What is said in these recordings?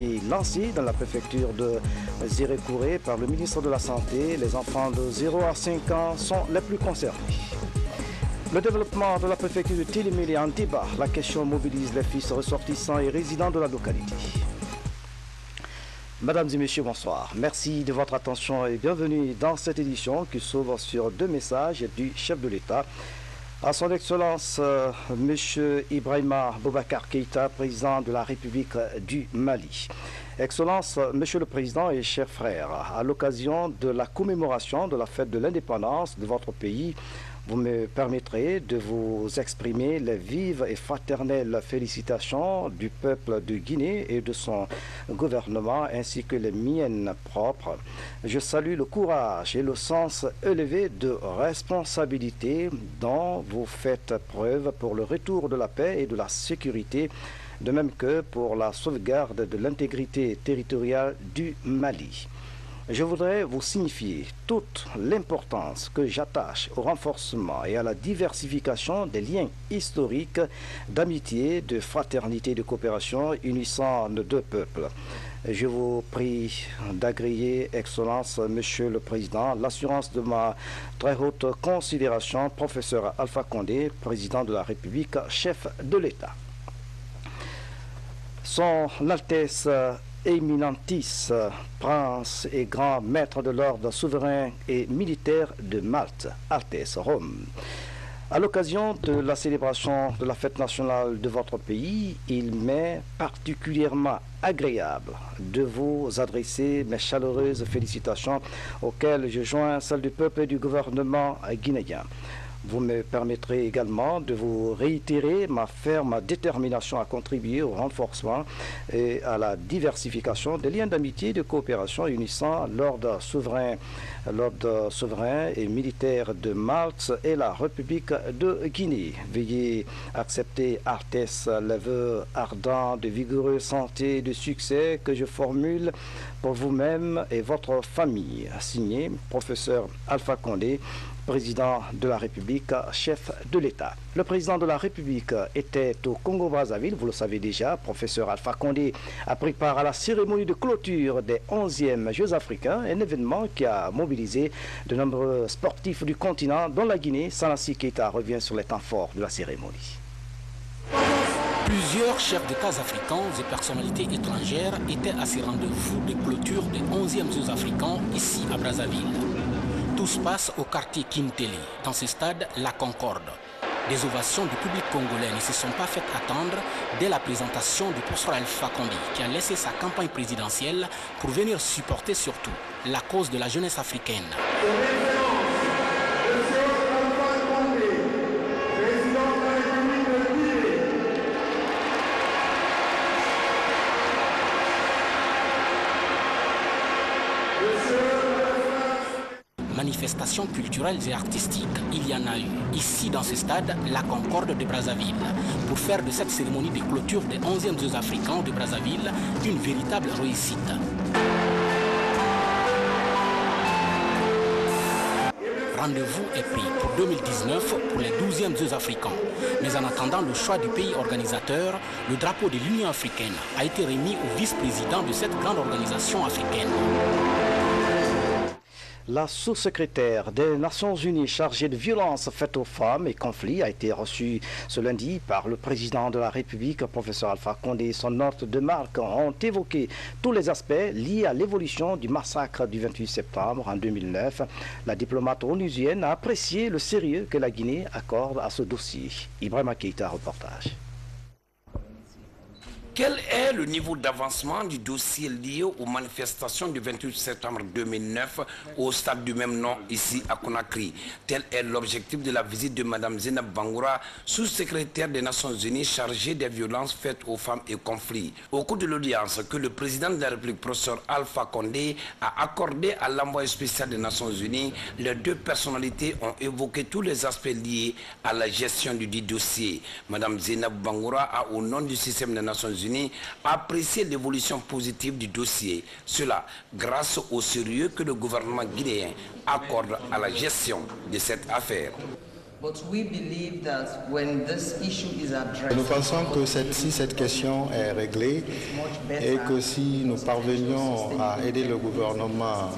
est lancé dans la préfecture de Zérékouré par le ministre de la Santé. Les enfants de 0 à 5 ans sont les plus concernés. Le développement de la préfecture de Télémé est en débat. La question mobilise les fils ressortissants et résidents de la localité. Mesdames et messieurs, bonsoir. Merci de votre attention et bienvenue dans cette édition qui s'ouvre sur deux messages du chef de l'État. À son Excellence, M. Ibrahima Boubacar Keïta, président de la République du Mali. Excellence, Monsieur le Président et chers frères, à l'occasion de la commémoration de la fête de l'indépendance de votre pays, vous me permettrez de vous exprimer les vives et fraternelles félicitations du peuple de Guinée et de son gouvernement ainsi que les miennes propres. Je salue le courage et le sens élevé de responsabilité dont vous faites preuve pour le retour de la paix et de la sécurité, de même que pour la sauvegarde de l'intégrité territoriale du Mali. Je voudrais vous signifier toute l'importance que j'attache au renforcement et à la diversification des liens historiques d'amitié, de fraternité et de coopération unissant nos deux peuples. Je vous prie d'agréer, Excellence, Monsieur le Président, l'assurance de ma très haute considération, professeur Alpha Condé, président de la République, chef de l'État. Son Altesse Éminentis, prince et grand maître de l'ordre souverain et militaire de Malte, Altesse Rome. À l'occasion de la célébration de la fête nationale de votre pays, il m'est particulièrement agréable de vous adresser mes chaleureuses félicitations auxquelles je joins celles du peuple et du gouvernement guinéen. Vous me permettrez également de vous réitérer ma ferme détermination à contribuer au renforcement et à la diversification des liens d'amitié et de coopération unissant l'ordre souverain et militaire de Malte et la République de Guinée. Veuillez accepter, Altesse, les vœux ardents de vigoureuse santé et de succès que je formule pour vous-même et votre famille. Signé, professeur Alpha Condé, président de la République, chef de l'État. Le président de la République était au Congo-Brazzaville, vous le savez déjà. Professeur Alpha Condé a pris part à la cérémonie de clôture des 11e Jeux africains, un événement qui a mobilisé de nombreux sportifs du continent, dont la Guinée. Salassi Keïta revient sur les temps forts de la cérémonie. Plusieurs chefs d'État africains et personnalités étrangères étaient à ces rendez-vous de clôture des 11e Jeux africains ici à Brazzaville. Tout se passe au quartier Kintélé, dans ce stade La Concorde. Des ovations du public congolais ne se sont pas faites attendre dès la présentation du professeur Alpha Condé, qui a laissé sa campagne présidentielle pour venir supporter surtout la cause de la jeunesse africaine. Manifestations culturelles et artistiques, il y en a eu ici dans ce stade, la Concorde de Brazzaville, pour faire de cette cérémonie de clôture des 11e Jeux africains de Brazzaville une véritable réussite. Rendez-vous est pris pour 2019 pour les 12e Jeux africains. Mais en attendant le choix du pays organisateur, le drapeau de l'Union africaine a été remis au vice-président de cette grande organisation africaine. La sous-secrétaire des Nations Unies chargée de violences faites aux femmes et conflits a été reçue ce lundi par le président de la République, professeur Alpha Condé, et son hôte de marque ont évoqué tous les aspects liés à l'évolution du massacre du 28 septembre en 2009. La diplomate onusienne a apprécié le sérieux que la Guinée accorde à ce dossier. Ibrahima Keïta, reportage. Quel est le niveau d'avancement du dossier lié aux manifestations du 28 septembre 2009 au stade du même nom ici à Conakry? Tel est l'objectif de la visite de Mme Zainab Bangoura, sous-secrétaire des Nations Unies chargée des violences faites aux femmes et conflits. Au cours de l'audience que le président de la République, professeur Alpha Condé, a accordé à l'envoyé spécial des Nations Unies, les deux personnalités ont évoqué tous les aspects liés à la gestion du dit dossier. Mme Zainab Bangoura a, au nom du système des Nations Unies, apprécier l'évolution positive du dossier. Cela grâce au sérieux que le gouvernement guinéen accorde à la gestion de cette affaire. Nous pensons que si cette question est réglée et que si nous parvenions à aider le gouvernement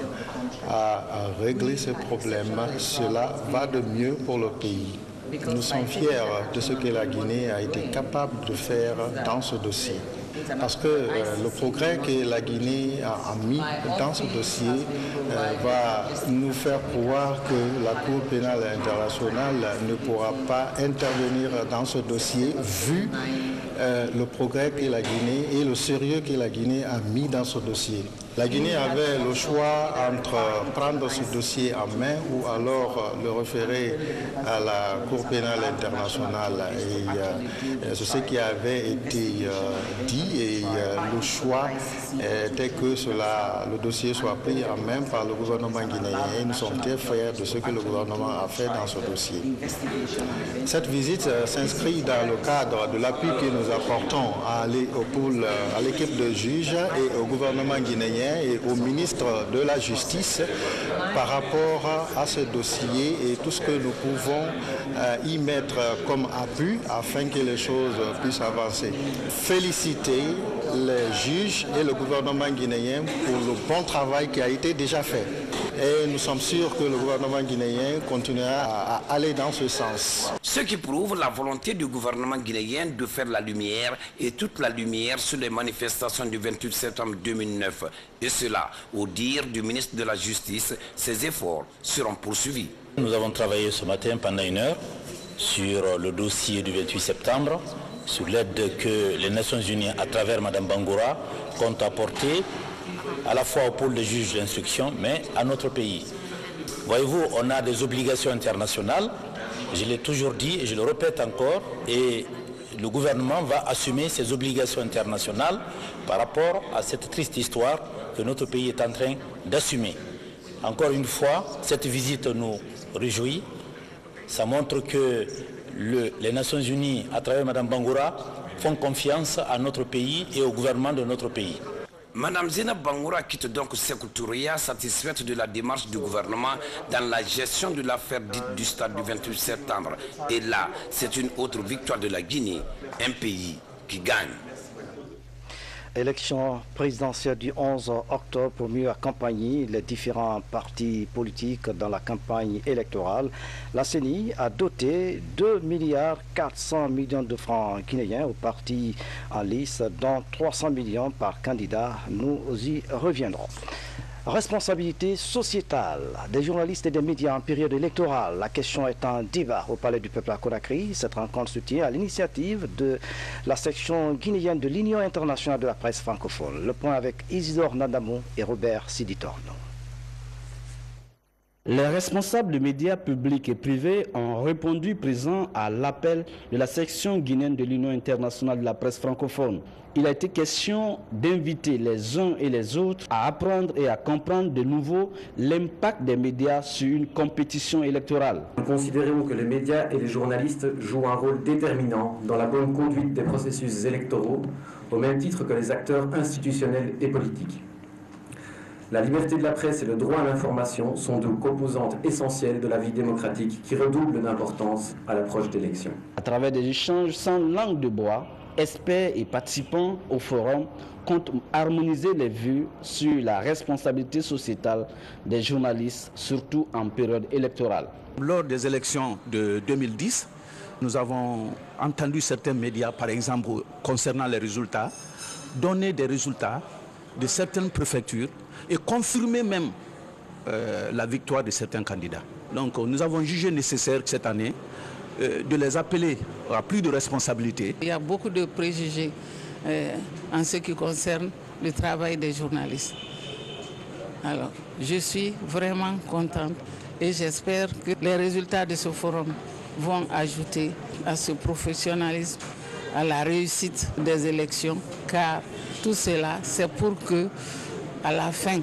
à régler ce problème, cela va de mieux pour le pays. Nous sommes fiers de ce que la Guinée a été capable de faire dans ce dossier. Parce que le progrès que la Guinée a mis dans ce dossier va nous faire croire que la Cour pénale internationale ne pourra pas intervenir dans ce dossier vu le progrès que la Guinée et le sérieux que la Guinée a mis dans ce dossier. La Guinée avait le choix entre prendre ce dossier en main ou alors le référer à la Cour pénale internationale. Et c'est ce qui avait été dit et le choix était que le dossier soit pris en main par le gouvernement guinéen. Et nous sommes très fiers de ce que le gouvernement a fait dans ce dossier. Cette visite s'inscrit dans le cadre de l'appui que nous apportons à l'équipe de juges et au gouvernement guinéen et au ministre de la Justice par rapport à ce dossier et tout ce que nous pouvons y mettre comme appui afin que les choses puissent avancer. Féliciter les juges et le gouvernement guinéen pour le bon travail qui a été déjà fait. Et nous sommes sûrs que le gouvernement guinéen continuera à aller dans ce sens. Ce qui prouve la volonté du gouvernement guinéen de faire la lumière et toute la lumière sur les manifestations du 28 septembre 2009. Et cela, au dire du ministre de la Justice, ces efforts seront poursuivis. Nous avons travaillé ce matin pendant 1 heure sur le dossier du 28 septembre, sur l'aide que les Nations Unies, à travers Mme Bangoura, comptent apporter à la fois au pôle de juges d'instruction, mais à notre pays. Voyez-vous, on a des obligations internationales, je l'ai toujours dit et je le répète encore, et le gouvernement va assumer ses obligations internationales par rapport à cette triste histoire que notre pays est en train d'assumer. Encore une fois, cette visite nous réjouit. Ça montre que les Nations Unies, à travers Mme Bangoura, font confiance à notre pays et au gouvernement de notre pays. Madame Zenab Bangoura quitte donc Sékou Touré, satisfaite de la démarche du gouvernement dans la gestion de l'affaire dite du stade du 28 septembre. Et là, c'est une autre victoire de la Guinée, un pays qui gagne. Élection présidentielle du 11 octobre pour mieux accompagner les différents partis politiques dans la campagne électorale. La CENI a doté 2,4 milliards de francs guinéens aux partis en lice, dont 300 millions par candidat. Nous y reviendrons. Responsabilité sociétale des journalistes et des médias en période électorale. La question est en débat au Palais du Peuple à Conakry. Cette rencontre se tient à l'initiative de la section guinéenne de l'Union internationale de la presse francophone. Le point avec Isidore Nandamou et Robert Siditorno. Les responsables de médias publics et privés ont répondu présent à l'appel de la section guinéenne de l'Union internationale de la presse francophone. Il a été question d'inviter les uns et les autres à apprendre et à comprendre de nouveau l'impact des médias sur une compétition électorale. Nous considérons que les médias et les journalistes jouent un rôle déterminant dans la bonne conduite des processus électoraux, au même titre que les acteurs institutionnels et politiques. La liberté de la presse et le droit à l'information sont deux composantes essentielles de la vie démocratique qui redoublent d'importance à l'approche d'élections. À travers des échanges sans langue de bois, experts et participants au forum comptent harmoniser les vues sur la responsabilité sociétale des journalistes, surtout en période électorale. Lors des élections de 2010, nous avons entendu certains médias, par exemple concernant les résultats, donner des résultats de certaines préfectures et confirmer même la victoire de certains candidats. Donc nous avons jugé nécessaire cette année de les appeler à plus de responsabilités. Il y a beaucoup de préjugés en ce qui concerne le travail des journalistes. Alors, je suis vraiment contente et j'espère que les résultats de ce forum vont ajouter à ce professionnalisme, à la réussite des élections, car tout cela, c'est pour que, à la fin,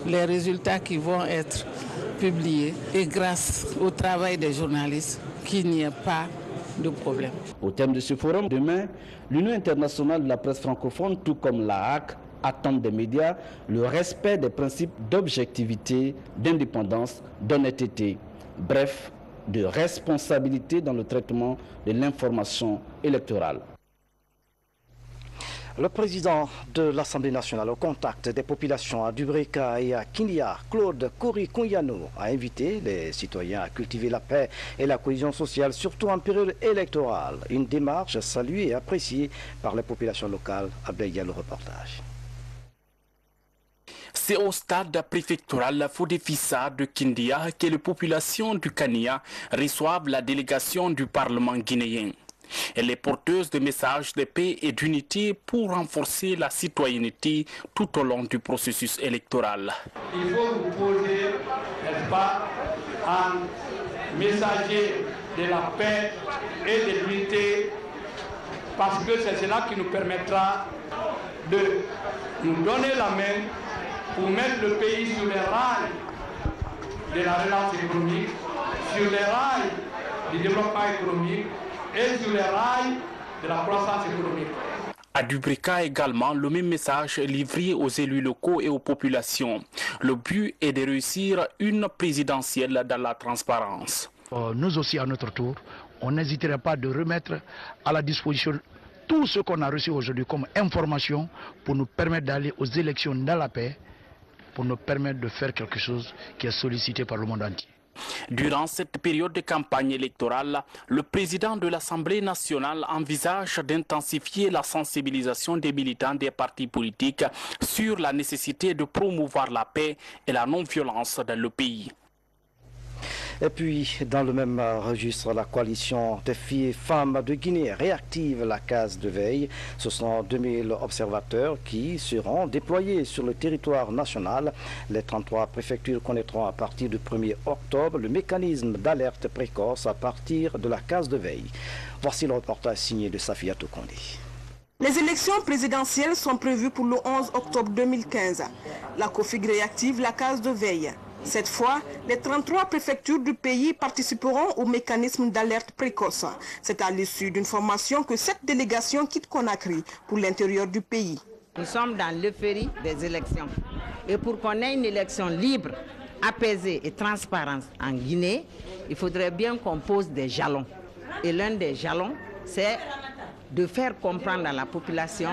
les résultats qui vont être publiés, et grâce au travail des journalistes, qu'il n'y ait pas de problème. Au terme de ce forum, demain, l'Union internationale de la presse francophone, tout comme la HAC, attendent des médias le respect des principes d'objectivité, d'indépendance, d'honnêteté. Bref, de responsabilité dans le traitement de l'information électorale. Le président de l'Assemblée nationale au contact des populations à Dubrika et à Kindia, Claude Kori-Kounyano, a invité les citoyens à cultiver la paix et la cohésion sociale, surtout en période électorale. Une démarche saluée et appréciée par les populations locales. Abdeya, le reportage. C'est au stade préfectoral Fodefissa de Kindia que les populations du Kania reçoivent la délégation du Parlement guinéen. Elle est porteuse de messages de paix et d'unité pour renforcer la citoyenneté tout au long du processus électoral. Il faut vous poser, n'est-ce pas, un messager de la paix et de l'unité, parce que c'est cela qui nous permettra de nous donner la main pour mettre le pays sur les rails de la relance économique, sur les rails du développement économique et sur les rails de la croissance économique. À Dubrika également, le même message est livré aux élus locaux et aux populations. Le but est de réussir une présidentielle dans la transparence. Nous aussi, à notre tour, on n'hésiterait pas de remettre à la disposition tout ce qu'on a reçu aujourd'hui comme information pour nous permettre d'aller aux élections dans la paix, pour nous permettre de faire quelque chose qui est sollicité par le monde entier. Durant cette période de campagne électorale, le président de l'Assemblée nationale envisage d'intensifier la sensibilisation des militants des partis politiques sur la nécessité de promouvoir la paix et la non-violence dans le pays. Et puis, dans le même registre, la coalition des filles et femmes de Guinée réactive la case de veille. Ce sont 2000 observateurs qui seront déployés sur le territoire national. Les 33 préfectures connaîtront à partir du 1er octobre le mécanisme d'alerte précoce à partir de la case de veille. Voici le reportage signé de Safia Tokondé. Les élections présidentielles sont prévues pour le 11 octobre 2015. La COFIG réactive la case de veille. Cette fois, les 33 préfectures du pays participeront au mécanisme d'alerte précoce. C'est à l'issue d'une formation que cette délégation quitte Conakry pour l'intérieur du pays. Nous sommes dans l'euphorie des élections. Et pour qu'on ait une élection libre, apaisée et transparente en Guinée, il faudrait bien qu'on pose des jalons. Et l'un des jalons, c'est de faire comprendre à la population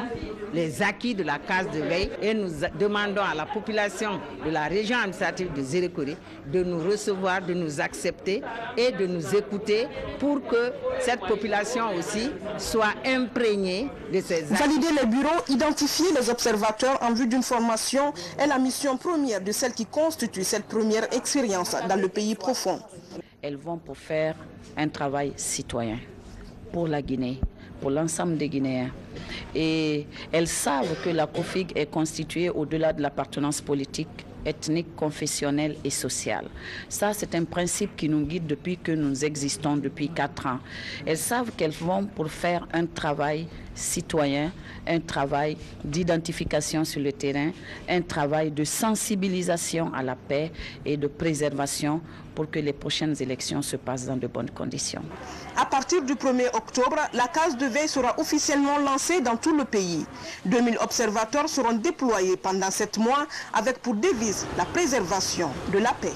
les acquis de la case de veille, et nous demandons à la population de la région administrative de Zérékoré de nous recevoir, de nous accepter et de nous écouter pour que cette population aussi soit imprégnée de ces acquis. Valider les bureaux, identifier les observateurs en vue d'une formation est la mission première de celle qui constitue cette première expérience dans le pays profond. Elles vont pour faire un travail citoyen pour la Guinée, pour l'ensemble des Guinéens. Et elles savent que la COFIG est constituée au-delà de l'appartenance politique, ethnique, confessionnelle et sociale. Ça, c'est un principe qui nous guide depuis que nous existons depuis 4 ans. Elles savent qu'elles vont pour faire un travail citoyen, un travail d'identification sur le terrain, un travail de sensibilisation à la paix et de préservation pour que les prochaines élections se passent dans de bonnes conditions. À partir du 1er octobre, la case de veille sera officiellement lancée dans tout le pays. 2000 observateurs seront déployés pendant 7 mois avec pour devise la préservation de la paix.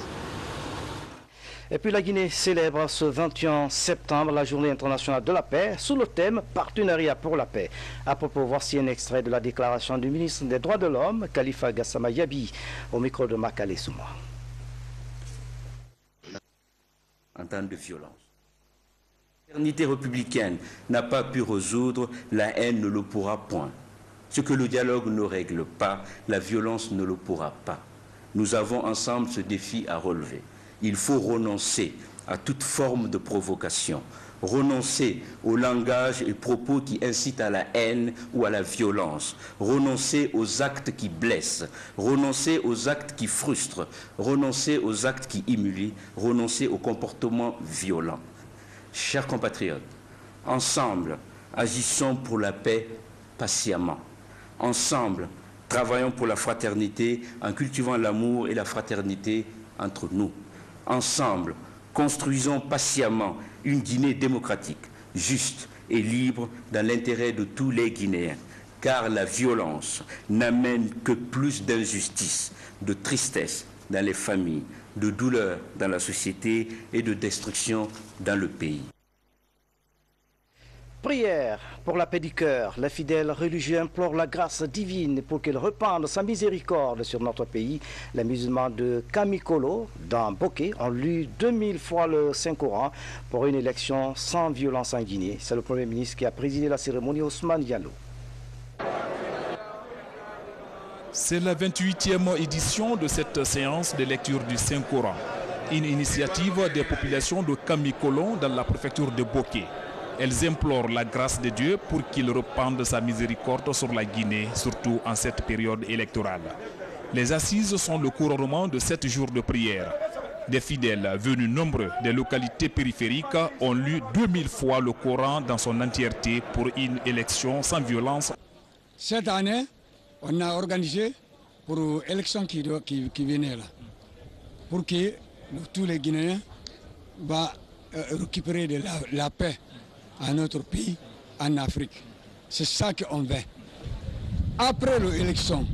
Et puis la Guinée célèbre ce 21 septembre la journée internationale de la paix sous le thème Partenariat pour la paix. À propos, voici un extrait de la déclaration du ministre des Droits de l'Homme, Khalifa Gassama Yabi, au micro de Makale Souma. En temps de violence. La fraternité républicaine n'a pas pu résoudre, la haine ne le pourra point. Ce que le dialogue ne règle pas, la violence ne le pourra pas. Nous avons ensemble ce défi à relever. Il faut renoncer à toute forme de provocation, renoncer au langage et propos qui incitent à la haine ou à la violence, renoncer aux actes qui blessent, renoncer aux actes qui frustrent, renoncer aux actes qui humilient, renoncer aux comportements violents. Chers compatriotes, ensemble, agissons pour la paix patiemment. Ensemble, travaillons pour la fraternité en cultivant l'amour et la fraternité entre nous. Ensemble, construisons patiemment une Guinée démocratique, juste et libre dans l'intérêt de tous les Guinéens, car la violence n'amène que plus d'injustice, de tristesse, dans les familles, de douleur dans la société et de destruction dans le pays. Prière pour la paix du cœur. Les fidèles religieux implorent la grâce divine pour qu'il repende sa miséricorde sur notre pays. Les musulmans de Kamikolo, dans Boké, ont lu 2000 fois le Saint-Coran pour une élection sans violence en Guinée. C'est le Premier ministre qui a présidé la cérémonie, Ousmane Diallo. C'est la 28e édition de cette séance de lecture du Saint-Coran. Une initiative des populations de Kamikolo dans la préfecture de Boké. Elles implorent la grâce de Dieu pour qu'il repende sa miséricorde sur la Guinée, surtout en cette période électorale. Les assises sont le couronnement de 7 jours de prière. Des fidèles venus nombreux des localités périphériques ont lu 2000 fois le Coran dans son entièreté pour une élection sans violence. Cette année, on a organisé pour l'élection qui venait là, pour que tous les Guinéens vont récupérer de la paix à notre pays, en Afrique. C'est ça qu'on veut. Après l'élection,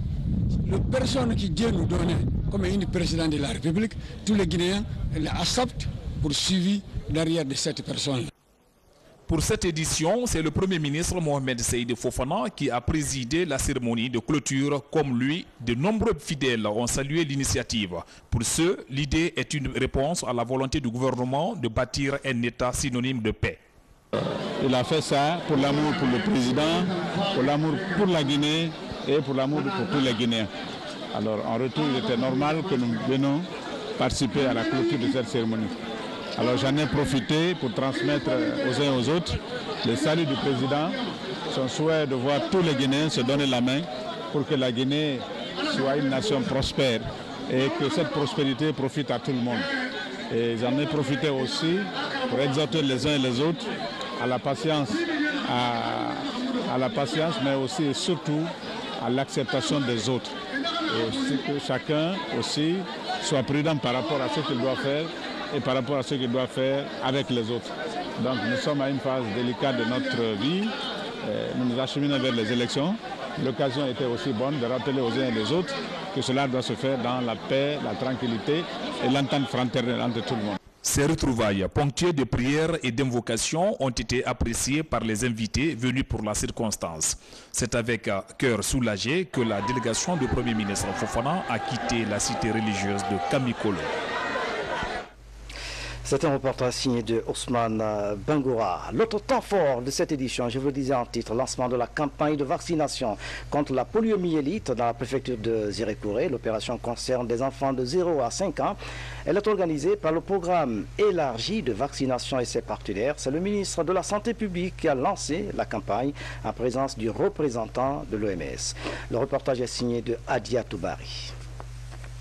la personne qui Dieu nous donne comme une présidente de la République, tous les Guinéens l'acceptent pour suivre derrière de cette personne. Pour cette édition, c'est le Premier ministre Mohamed Seïd Fofana qui a présidé la cérémonie de clôture. Comme lui, de nombreux fidèles ont salué l'initiative. Pour ceux, l'idée est une réponse à la volonté du gouvernement de bâtir un État synonyme de paix. Il a fait ça pour l'amour pour le président, pour l'amour pour la Guinée et pour l'amour pour tous les Guinéens. Alors en retour, il était normal que nous venions participer à la clôture de cette cérémonie. Alors j'en ai profité pour transmettre aux uns et aux autres le salut du président, son souhait de voir tous les Guinéens se donner la main pour que la Guinée soit une nation prospère et que cette prospérité profite à tout le monde. Et j'en ai profité aussi pour exhorter les uns et les autres à la patience, mais aussi et surtout à l'acceptation des autres. Et aussi que chacun aussi soit prudent par rapport à ce qu'il doit faire et par rapport à ce qu'il doit faire avec les autres. Donc nous sommes à une phase délicate de notre vie. Nous nous acheminons vers les élections. L'occasion était aussi bonne de rappeler aux uns et les autres que cela doit se faire dans la paix, la tranquillité et l'entente fraternelle entre tout le monde. Ces retrouvailles ponctuées de prières et d'invocations ont été appréciées par les invités venus pour la circonstance. C'est avec cœur soulagé que la délégation du Premier ministre Fofana a quitté la cité religieuse de Kamikolo. C'est un reportage signé de Ousmane Bangoura. L'autre temps fort de cette édition, je vous le disais en titre, lancement de la campagne de vaccination contre la poliomyélite dans la préfecture de Zérékouré. L'opération concerne des enfants de 0 à 5 ans. Elle est organisée par le programme élargi de vaccination et ses partenaires. C'est le ministre de la Santé publique qui a lancé la campagne en présence du représentant de l'OMS. Le reportage est signé de Adia Toubari.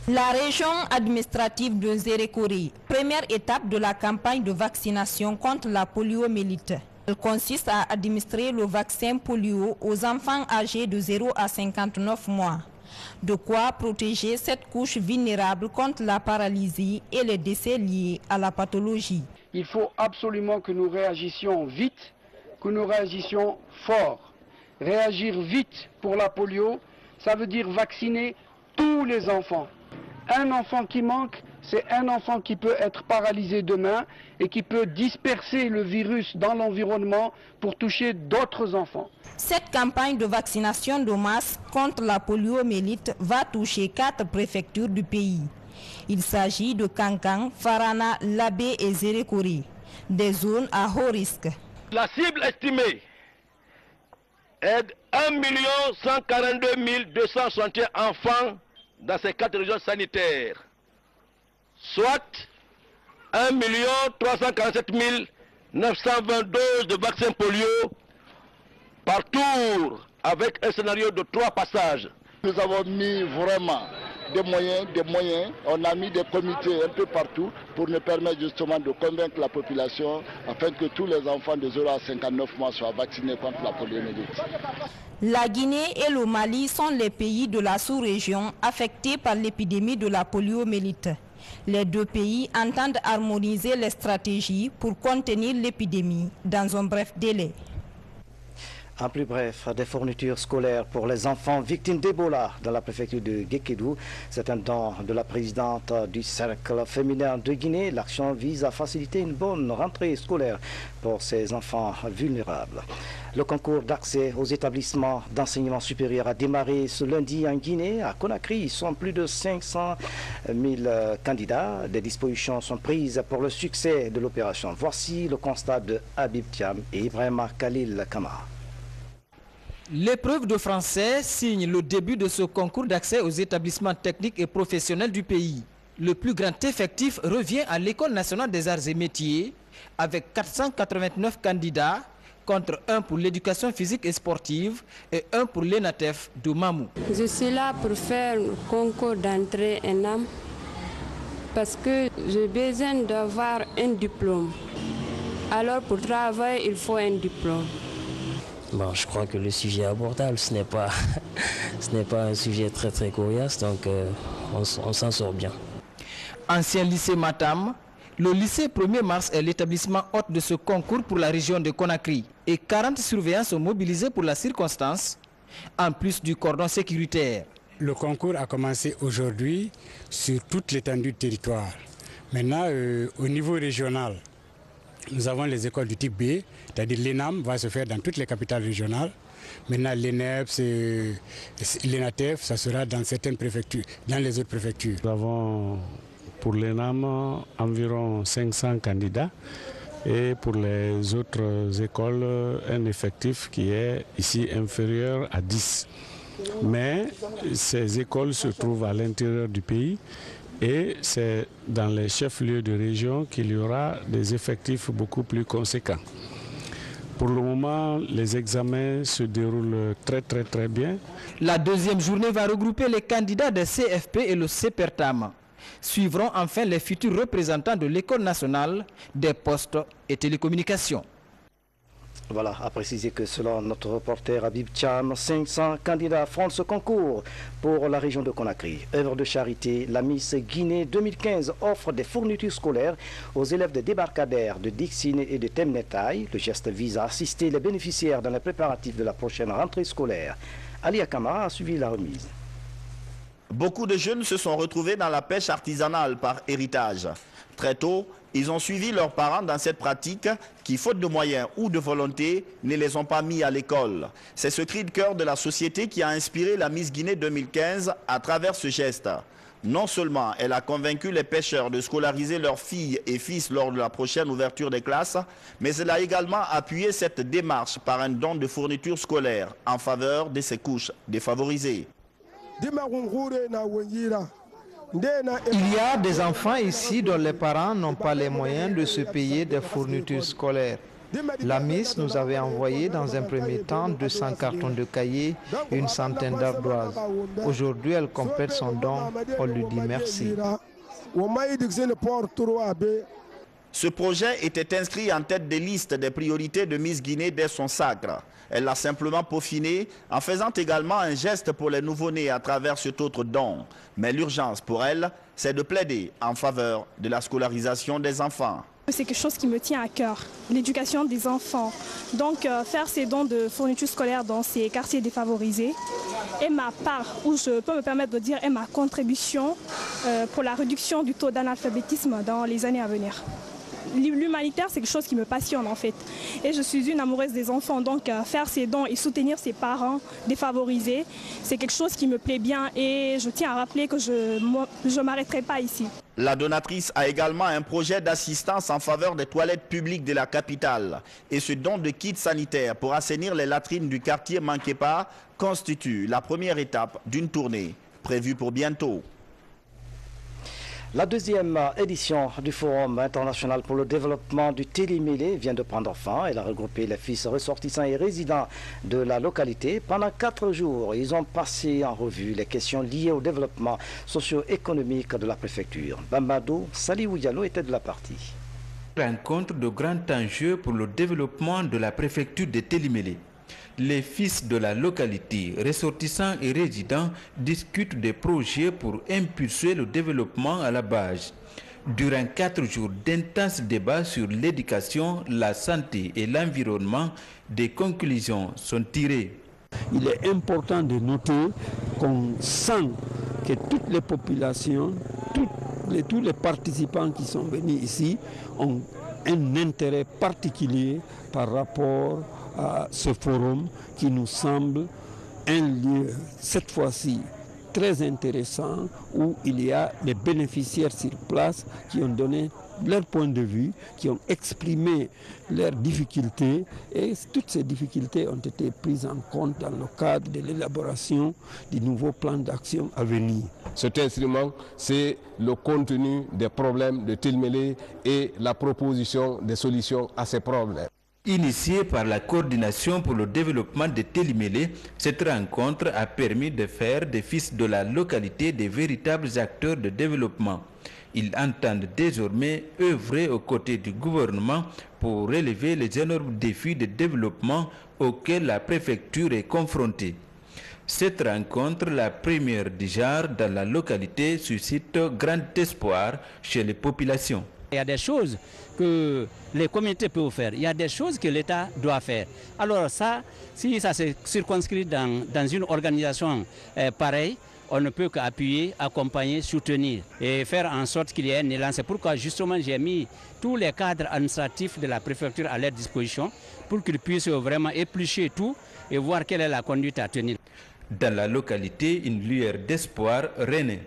La région administrative de Zérékouré, première étape de la campagne de vaccination contre la poliomyélite. Elle consiste à administrer le vaccin polio aux enfants âgés de 0 à 59 mois. De quoi protéger cette couche vulnérable contre la paralysie et les décès liés à la pathologie. Il faut absolument que nous réagissions vite, que nous réagissions fort. Réagir vite pour la polio, ça veut dire vacciner tous les enfants. Un enfant qui manque, c'est un enfant qui peut être paralysé demain et qui peut disperser le virus dans l'environnement pour toucher d'autres enfants. Cette campagne de vaccination de masse contre la poliomyélite va toucher 4 préfectures du pays. Il s'agit de Kankan, Farana, Labé et Zérékouré, des zones à haut risque. La cible estimée est de 1 142 261 enfants dans ces 4 régions sanitaires, soit 1 347 920 doses de vaccins polio par tour, avec un scénario de 3 passages. Nous avons mis vraiment des moyens, on a mis des comités un peu partout pour nous permettre justement de convaincre la population afin que tous les enfants de 0 à 59 mois soient vaccinés contre la poliomyélite. La Guinée et le Mali sont les pays de la sous-région affectés par l'épidémie de la poliomyélite. Les deux pays entendent harmoniser les stratégies pour contenir l'épidémie dans un bref délai. En plus bref, des fournitures scolaires pour les enfants victimes d'Ebola dans la préfecture de Guékédou. C'est un don de la présidente du Cercle féminin de Guinée. L'action vise à faciliter une bonne rentrée scolaire pour ces enfants vulnérables. Le concours d'accès aux établissements d'enseignement supérieur a démarré ce lundi en Guinée. À Conakry, ils sont plus de 500 000 candidats. Des dispositions sont prises pour le succès de l'opération. Voici le constat de Habib Thiam et Ibrahima Khalil Kamara. L'épreuve de français signe le début de ce concours d'accès aux établissements techniques et professionnels du pays. Le plus grand effectif revient à l'École nationale des arts et métiers avec 489 candidats contre 1 pour l'éducation physique et sportive et 1 pour l'ENATEF de Mamou. Je suis là pour faire le concours d'entrée ENAM parce que j'ai besoin d'avoir un diplôme. Alors pour travailler, il faut un diplôme. Bon, je crois que le sujet est abordable, ce n'est pas un sujet très coriace, donc on s'en sort bien. Ancien lycée Matam, le lycée 1er mars est l'établissement hôte de ce concours pour la région de Conakry et 40 surveillants sont mobilisés pour la circonstance, en plus du cordon sécuritaire. Le concours a commencé aujourd'hui sur toute l'étendue du territoire. Maintenant, au niveau régional, nous avons les écoles du type B, c'est-à-dire l'ENAM va se faire dans toutes les capitales régionales. Maintenant, l'ENEPS, l'ENATEF, ça sera dans certaines préfectures, dans les autres préfectures. Nous avons pour l'ENAM environ 500 candidats et pour les autres écoles, un effectif qui est ici inférieur à 10. Mais ces écoles se trouvent à l'intérieur du pays. Et c'est dans les chefs-lieux de région qu'il y aura des effectifs beaucoup plus conséquents. Pour le moment, les examens se déroulent très bien. La deuxième journée va regrouper les candidats des CFP et le CEPERTAM. Suivront enfin les futurs représentants de l'École nationale des postes et télécommunications. Voilà, à préciser que selon notre reporter Habib Thiam, 500 candidats affrontent ce concours pour la région de Conakry. Œuvre de charité, la Miss Guinée 2015 offre des fournitures scolaires aux élèves des débarcadères de Dixine et de Temnetaï. Le geste vise à assister les bénéficiaires dans les préparatifs de la prochaine rentrée scolaire. Ali Akama a suivi la remise. Beaucoup de jeunes se sont retrouvés dans la pêche artisanale par héritage. Très tôt, ils ont suivi leurs parents dans cette pratique qui, faute de moyens ou de volonté, ne les ont pas mis à l'école. C'est ce cri de cœur de la société qui a inspiré la Miss Guinée 2015 à travers ce geste. Non seulement elle a convaincu les pêcheurs de scolariser leurs filles et fils lors de la prochaine ouverture des classes, mais elle a également appuyé cette démarche par un don de fournitures scolaires en faveur de ces couches défavorisées. Il y a des enfants ici dont les parents n'ont pas les moyens de se payer des fournitures scolaires. La Miss nous avait envoyé dans un premier temps 200 cartons de cahiers et une centaine d'ardoises. Aujourd'hui, elle complète son don. On lui dit merci. Ce projet était inscrit en tête des listes des priorités de Miss Guinée dès son sacre. Elle l'a simplement peaufiné en faisant également un geste pour les nouveau-nés à travers cet autre don. Mais l'urgence pour elle, c'est de plaider en faveur de la scolarisation des enfants. C'est quelque chose qui me tient à cœur, l'éducation des enfants. Donc faire ces dons de fournitures scolaires dans ces quartiers défavorisés est ma part, où je peux me permettre de dire, est ma contribution pour la réduction du taux d'analphabétisme dans les années à venir. L'humanitaire, c'est quelque chose qui me passionne en fait. Et je suis une amoureuse des enfants, donc faire ces dons et soutenir ces parents défavorisés, c'est quelque chose qui me plaît bien et je tiens à rappeler que je ne m'arrêterai pas ici. La donatrice a également un projet d'assistance en faveur des toilettes publiques de la capitale. Et ce don de kits sanitaires pour assainir les latrines du quartier Manquepa constitue la première étape d'une tournée prévue pour bientôt. La deuxième édition du Forum international pour le développement du Télémélé vient de prendre fin. Elle a regroupé les fils ressortissants et résidents de la localité. Pendant 4 jours, ils ont passé en revue les questions liées au développement socio-économique de la préfecture. Bambadou Saliou Diallo était de la partie. Rencontre de grand enjeu pour le développement de la préfecture de Télémélé. Les fils de la localité, ressortissants et résidents, discutent des projets pour impulser le développement à la base. Durant 4 jours d'intenses débats sur l'éducation, la santé et l'environnement, des conclusions sont tirées. Il est important de noter qu'on sent que toutes les populations, tous les participants qui sont venus ici ont un intérêt particulier par rapport à ce forum qui nous semble un lieu, cette fois-ci, très intéressant, où il y a des bénéficiaires sur place qui ont donné leur point de vue, qui ont exprimé leurs difficultés, et toutes ces difficultés ont été prises en compte dans le cadre de l'élaboration du nouveau plan d'action à venir. Cet instrument, c'est le contenu des problèmes de Tilmélé et la proposition des solutions à ces problèmes. Initiée par la coordination pour le développement de Télimélé, cette rencontre a permis de faire des fils de la localité des véritables acteurs de développement. Ils entendent désormais œuvrer aux côtés du gouvernement pour relever les énormes défis de développement auxquels la préfecture est confrontée. Cette rencontre, la première du genre dans la localité, suscite grand espoir chez les populations. Il y a des choses que les communautés peuvent faire, il y a des choses que l'État doit faire. Alors ça, si ça se circonscrit dans une organisation pareille, on ne peut qu'appuyer, accompagner, soutenir et faire en sorte qu'il y ait un élan. C'est pourquoi justement j'ai mis tous les cadres administratifs de la préfecture à leur disposition pour qu'ils puissent vraiment éplucher tout et voir quelle est la conduite à tenir. Dans la localité, une lueur d'espoir renaît.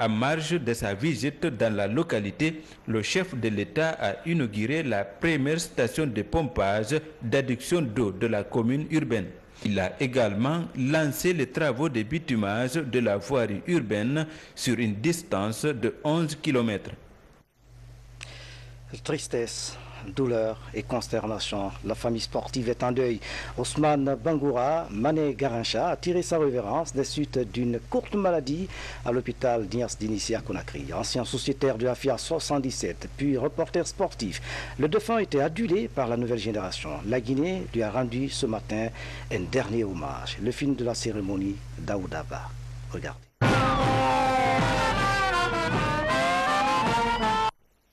À marge de sa visite dans la localité, le chef de l'État a inauguré la première station de pompage d'adduction d'eau de la commune urbaine. Il a également lancé les travaux de bitumage de la voirie urbaine sur une distance de 11 km. Tristesse, douleur et consternation. La famille sportive est en deuil. Ousmane Bangoura Mané Garancha a tiré sa révérence des suites d'une courte maladie à l'hôpital d'Ignaz d'Inissé à Conakry. Ancien sociétaire de AFIA 77, puis reporter sportif. Le défunt était adulé par la nouvelle génération. La Guinée lui a rendu ce matin un dernier hommage. Le film de la cérémonie d'Aoudaba. Regardez.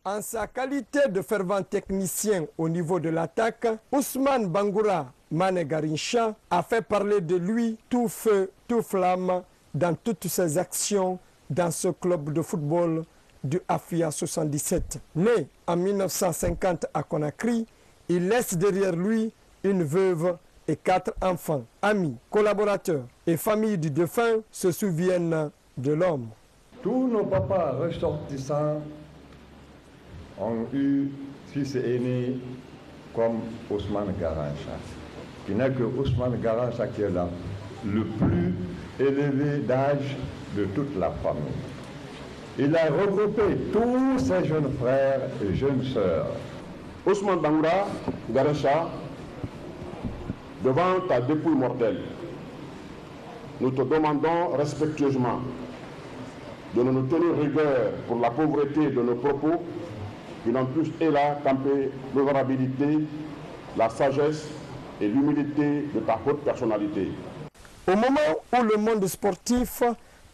En sa qualité de fervent technicien au niveau de l'attaque, Ousmane Bangoura Mané Garancha a fait parler de lui tout feu, tout flamme dans toutes ses actions dans ce club de football du AFIA 77. Né en 1950 à Conakry, il laisse derrière lui une veuve et 4 enfants. Amis, collaborateurs et familles du défunt se souviennent de l'homme. Tous nos papas ressortissants ont eu fils aîné comme Ousmane Garancha. Il n'est que Ousmane Garancha qui est là, le plus élevé d'âge de toute la famille. Il a regroupé tous ses jeunes frères et jeunes sœurs. Ousmane Bangoura Garancha, devant ta dépouille mortelle, nous te demandons respectueusement de nous tenir rigueur pour la pauvreté de nos propos, qui n'ont plus et là campé l'honorabilité, la sagesse et l'humilité de ta haute personnalité. Au moment où le monde sportif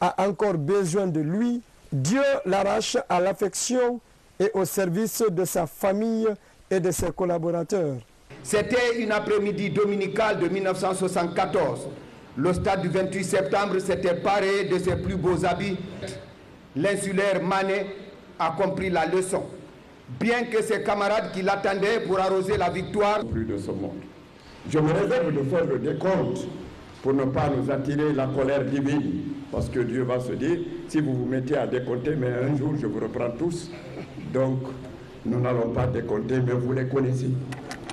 a encore besoin de lui, Dieu l'arrache à l'affection et au service de sa famille et de ses collaborateurs. C'était une après-midi dominicale de 1974. Le stade du 28 septembre s'était paré de ses plus beaux habits. L'insulaire Mané a compris la leçon. Bien que ses camarades qui l'attendaient pour arroser la victoire. Plus de ce monde. Je me réserve de faire le décompte pour ne pas nous attirer la colère divine. Parce que Dieu va se dire, si vous vous mettez à décompter, mais un jour je vous reprends tous. Donc, nous n'allons pas décompter, mais vous les connaissez.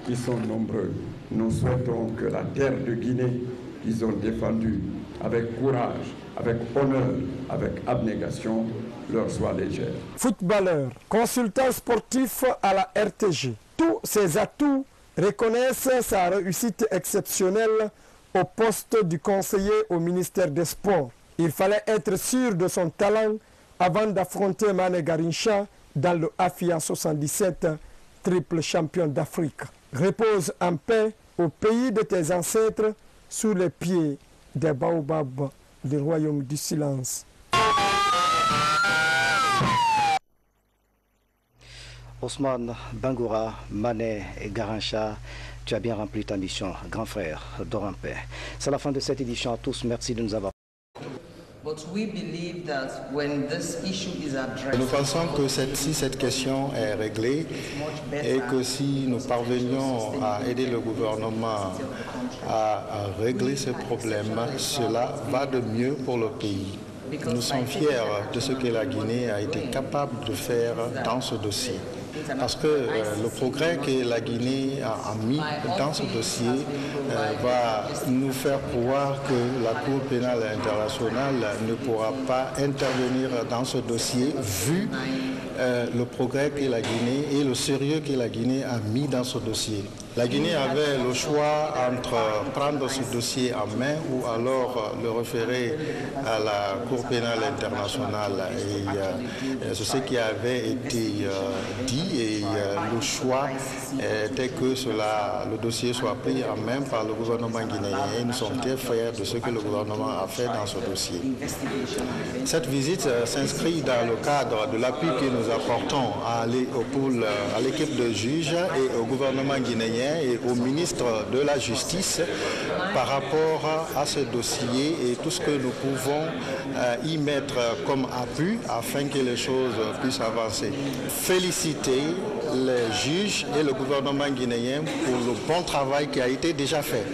Ils sont nombreux. Nous souhaitons que la terre de Guinée, qu'ils ont défendue avec courage, avec honneur, avec abnégation, leur soit légère. Footballeur, consultant sportif à la RTG, tous ses atouts reconnaissent sa réussite exceptionnelle au poste du conseiller au ministère des Sports. Il fallait être sûr de son talent avant d'affronter Mané Garancha dans le AFIA 77, triple champion d'Afrique. Repose en paix au pays de tes ancêtres, sous les pieds des baobabs du royaume du silence. Ousmane Bangoura, Mané et Garincha, tu as bien rempli ta mission, grand frère, dors en paix. C'est la fin de cette édition à tous. Merci de nous avoir. Nous pensons que si cette question est réglée et que si nous parvenions à aider le gouvernement à régler ce problème, cela va de mieux pour le pays. Nous sommes fiers de ce que la Guinée a été capable de faire dans ce dossier. Parce que le progrès que la Guinée a mis dans ce dossier va nous faire croire que la Cour pénale internationale ne pourra pas intervenir dans ce dossier vu le progrès que la Guinée et le sérieux que la Guinée a mis dans ce dossier. La Guinée avait le choix entre prendre ce dossier en main ou alors le référer à la Cour pénale internationale. Et c'est ce qui avait été dit et le choix était que le dossier soit pris en main par le gouvernement guinéen. Et nous sommes très fiers de ce que le gouvernement a fait dans ce dossier. Cette visite s'inscrit dans le cadre de l'appui que nous apportons à l'équipe de juges et au gouvernement guinéen et au ministre de la Justice par rapport à ce dossier et tout ce que nous pouvons y mettre comme appui afin que les choses puissent avancer. Féliciter les juges et le gouvernement guinéen pour le bon travail qui a été déjà fait.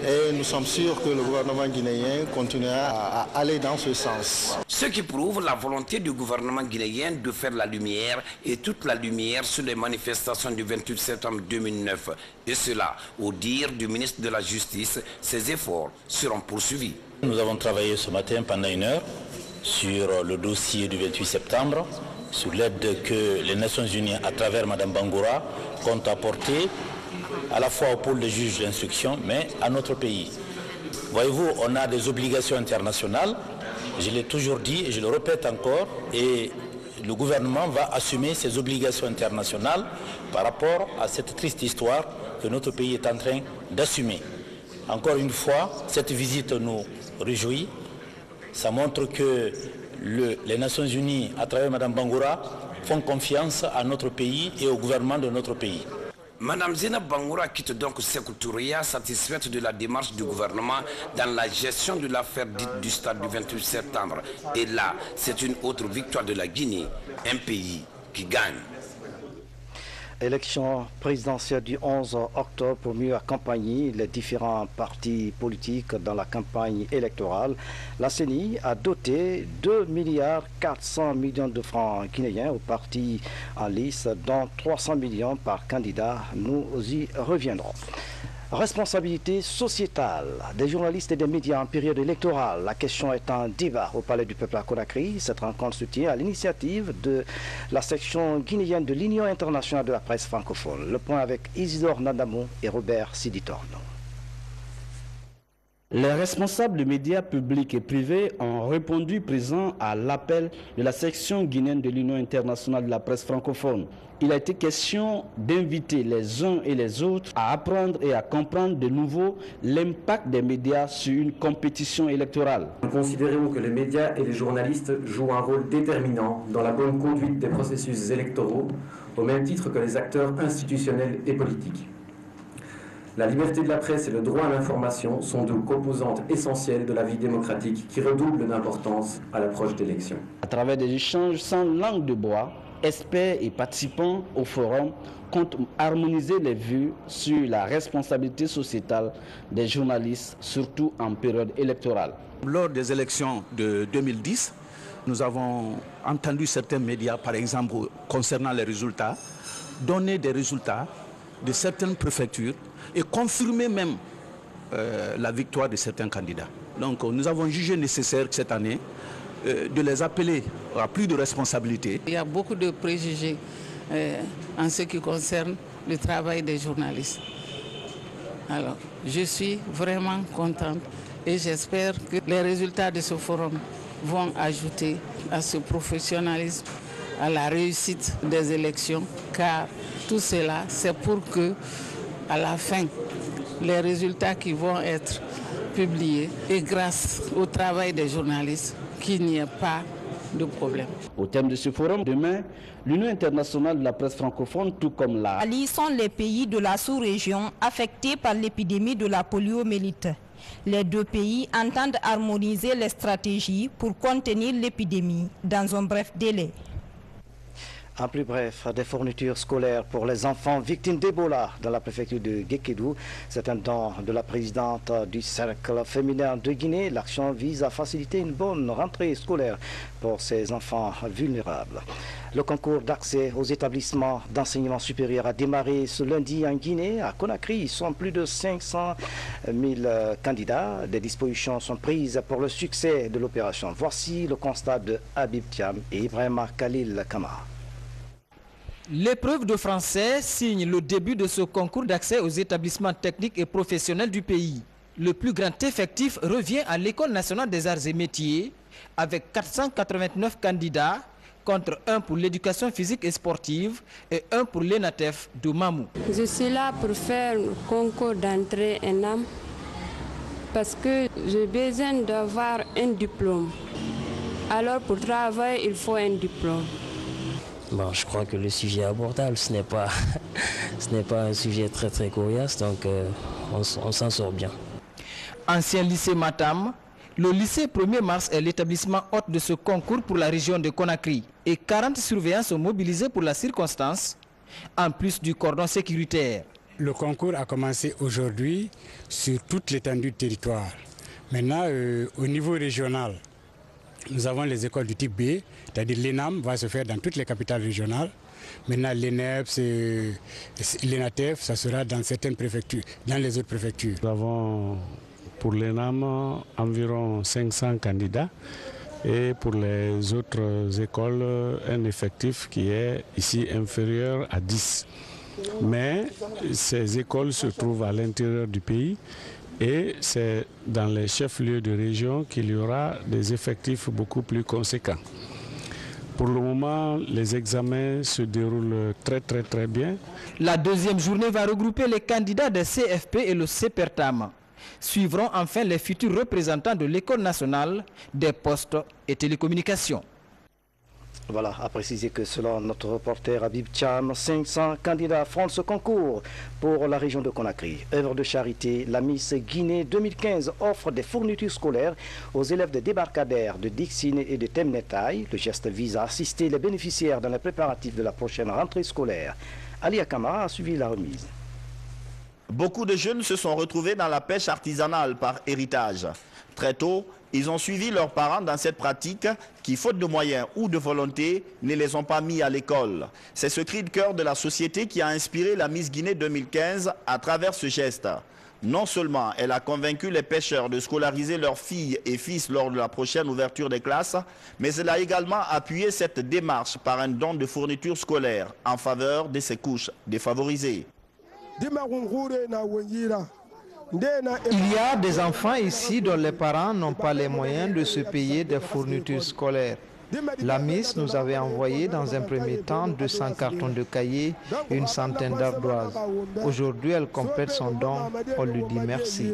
Et nous sommes sûrs que le gouvernement guinéen continuera à aller dans ce sens. Ce qui prouve la volonté du gouvernement guinéen de faire la lumière et toute la lumière sur les manifestations du 28 septembre 2009. Et cela, au dire du ministre de la Justice, ces efforts seront poursuivis. Nous avons travaillé ce matin pendant 1 heure sur le dossier du 28 septembre, sous l'aide que les Nations Unies, à travers Mme Bangoura, comptent apporter à la fois au pôle de juges d'instruction, mais à notre pays. Voyez-vous, on a des obligations internationales, je l'ai toujours dit et je le répète encore, et le gouvernement va assumer ses obligations internationales par rapport à cette triste histoire que notre pays est en train d'assumer. Encore une fois, cette visite nous réjouit. Ça montre que les Nations Unies, à travers Mme Bangoura, font confiance à notre pays et au gouvernement de notre pays. Madame Zainab Bangoura quitte donc Sékou Touré, satisfaite de la démarche du gouvernement dans la gestion de l'affaire dite du stade du 28 septembre. Et là, c'est une autre victoire de la Guinée, un pays qui gagne. Élection présidentielle du 11 octobre pour mieux accompagner les différents partis politiques dans la campagne électorale. La CENI a doté 2,4 milliards de francs guinéens aux partis en lice, dont 300 millions par candidat. Nous y reviendrons. Responsabilité sociétale des journalistes et des médias en période électorale. La question est en débat au Palais du Peuple à Conakry. Cette rencontre se tient à l'initiative de la section guinéenne de l'Union internationale de la presse francophone. Le point avec Isidore Nandamou et Robert Siditorno. Les responsables des médias publics et privés ont répondu présent à l'appel de la section guinéenne de l'Union internationale de la presse francophone. Il a été question d'inviter les uns et les autres à apprendre et à comprendre de nouveau l'impact des médias sur une compétition électorale. Nous considérons que les médias et les journalistes jouent un rôle déterminant dans la bonne conduite des processus électoraux, au même titre que les acteurs institutionnels et politiques. La liberté de la presse et le droit à l'information sont deux composantes essentielles de la vie démocratique qui redoublent d'importance à l'approche d'élections. À travers des échanges sans langue de bois, experts et participants au forum comptent harmoniser les vues sur la responsabilité sociétale des journalistes, surtout en période électorale. Lors des élections de 2010, nous avons entendu certains médias, par exemple, concernant les résultats, donner des résultats de certaines préfectures et confirmer même la victoire de certains candidats. Donc nous avons jugé nécessaire cette année de les appeler à plus de responsabilités. Il y a beaucoup de préjugés en ce qui concerne le travail des journalistes. Alors, je suis vraiment contente et j'espère que les résultats de ce forum vont ajouter à ce professionnalisme, à la réussite des élections, car tout cela, c'est pour que, à la fin, les résultats qui vont être publiés, et grâce au travail des journalistes, qu'il n'y ait pas de problème. Au terme de ce forum, demain, l'Union internationale de la presse francophone, tout comme la Mali sont les pays de la sous-région affectés par l'épidémie de la poliomyélite. Les deux pays entendent harmoniser les stratégies pour contenir l'épidémie dans un bref délai. En plus bref, des fournitures scolaires pour les enfants victimes d'Ebola dans la préfecture de Guékédou. C'est un don de la présidente du Cercle féminin de Guinée. L'action vise à faciliter une bonne rentrée scolaire pour ces enfants vulnérables. Le concours d'accès aux établissements d'enseignement supérieur a démarré ce lundi en Guinée. À Conakry, ils sont plus de 500 000 candidats. Des dispositions sont prises pour le succès de l'opération. Voici le constat de Habib Thiam et Ibrahima Khalil Kamara. L'épreuve de français signe le début de ce concours d'accès aux établissements techniques et professionnels du pays. Le plus grand effectif revient à l'École nationale des arts et métiers avec 489 candidats contre 1 pour l'éducation physique et sportive et 1 pour l'ENATEF de Mamou. Je suis là pour faire le concours d'entrée ENAM parce que j'ai besoin d'avoir un diplôme. Alors pour travailler, il faut un diplôme. Bon, je crois que le sujet est abordable, ce n'est pas un sujet très coriace, donc on s'en sort bien. Ancien lycée Matam, le lycée 1er mars est l'établissement hôte de ce concours pour la région de Conakry et 40 surveillants sont mobilisés pour la circonstance, en plus du cordon sécuritaire. Le concours a commencé aujourd'hui sur toute l'étendue du territoire. Maintenant, au niveau régional, nous avons les écoles du type B, c'est-à-dire l'ENAM va se faire dans toutes les capitales régionales. Maintenant, l'ENEPS, l'ENATEF, ça sera dans certaines préfectures, dans les autres préfectures. Nous avons pour l'ENAM environ 500 candidats et pour les autres écoles, un effectif qui est ici inférieur à 10. Mais ces écoles se trouvent à l'intérieur du pays. Et c'est dans les chefs-lieux de région qu'il y aura des effectifs beaucoup plus conséquents. Pour le moment, les examens se déroulent très bien. La deuxième journée va regrouper les candidats des CFP et le CEPERTAM. Suivront enfin les futurs représentants de l'École nationale des postes et télécommunications. Voilà, à préciser que selon notre reporter Habib Thiam, 500 candidats affrontent ce concours pour la région de Conakry. Œuvre de charité, la Miss Guinée 2015 offre des fournitures scolaires aux élèves de débarcadères de Dixine et de Temnetaï. Le geste vise à assister les bénéficiaires dans les préparatifs de la prochaine rentrée scolaire. Ali Akama a suivi la remise. Beaucoup de jeunes se sont retrouvés dans la pêche artisanale par héritage. Très tôt, ils ont suivi leurs parents dans cette pratique qui, faute de moyens ou de volonté, ne les ont pas mis à l'école. C'est ce cri de cœur de la société qui a inspiré la Miss Guinée 2015 à travers ce geste. Non seulement elle a convaincu les pêcheurs de scolariser leurs filles et fils lors de la prochaine ouverture des classes, mais elle a également appuyé cette démarche par un don de fournitures scolaires en faveur de ces couches défavorisées. Il y a des enfants ici dont les parents n'ont pas les moyens de se payer des fournitures scolaires. La Miss nous avait envoyé dans un premier temps 200 cartons de cahiers et une centaine d'ardoises. Aujourd'hui, elle complète son don. On lui dit merci.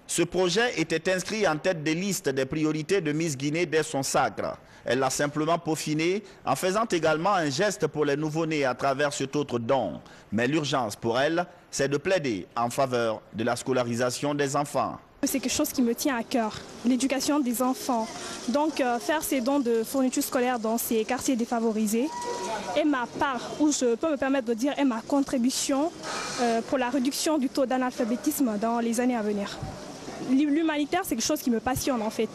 Ce projet était inscrit en tête des listes des priorités de Miss Guinée dès son sacre. Elle l'a simplement peaufiné en faisant également un geste pour les nouveau-nés à travers cet autre don. Mais l'urgence pour elle, c'est de plaider en faveur de la scolarisation des enfants. C'est quelque chose qui me tient à cœur, l'éducation des enfants. Donc faire ces dons de fournitures scolaires dans ces quartiers défavorisés est ma part, où je peux me permettre de dire, est ma contribution pour la réduction du taux d'analphabétisme dans les années à venir. L'humanitaire, c'est quelque chose qui me passionne en fait.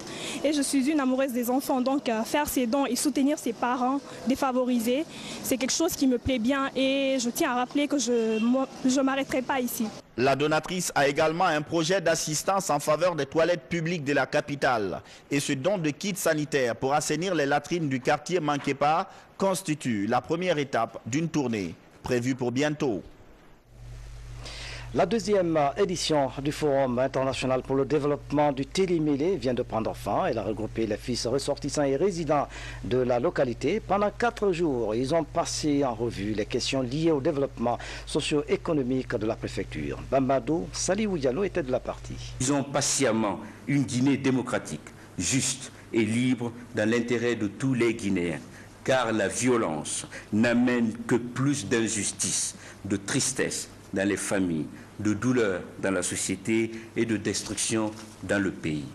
Et je suis une amoureuse des enfants, donc faire ces dons et soutenir ses parents défavorisés, c'est quelque chose qui me plaît bien et je tiens à rappeler que je ne m'arrêterai pas ici. La donatrice a également un projet d'assistance en faveur des toilettes publiques de la capitale. Et ce don de kits sanitaires pour assainir les latrines du quartier Manquepa constitue la première étape d'une tournée prévue pour bientôt. La deuxième édition du Forum international pour le développement du Télémélé vient de prendre fin. Elle a regroupé les fils ressortissants et résidents de la localité. Pendant 4 jours, ils ont passé en revue les questions liées au développement socio-économique de la préfecture. Bambado Saliou Diallo était de la partie. Ils ont patiemment une Guinée démocratique, juste et libre dans l'intérêt de tous les Guinéens, car la violence n'amène que plus d'injustice, de tristesse dans les familles, de douleur dans la société et de destruction dans le pays.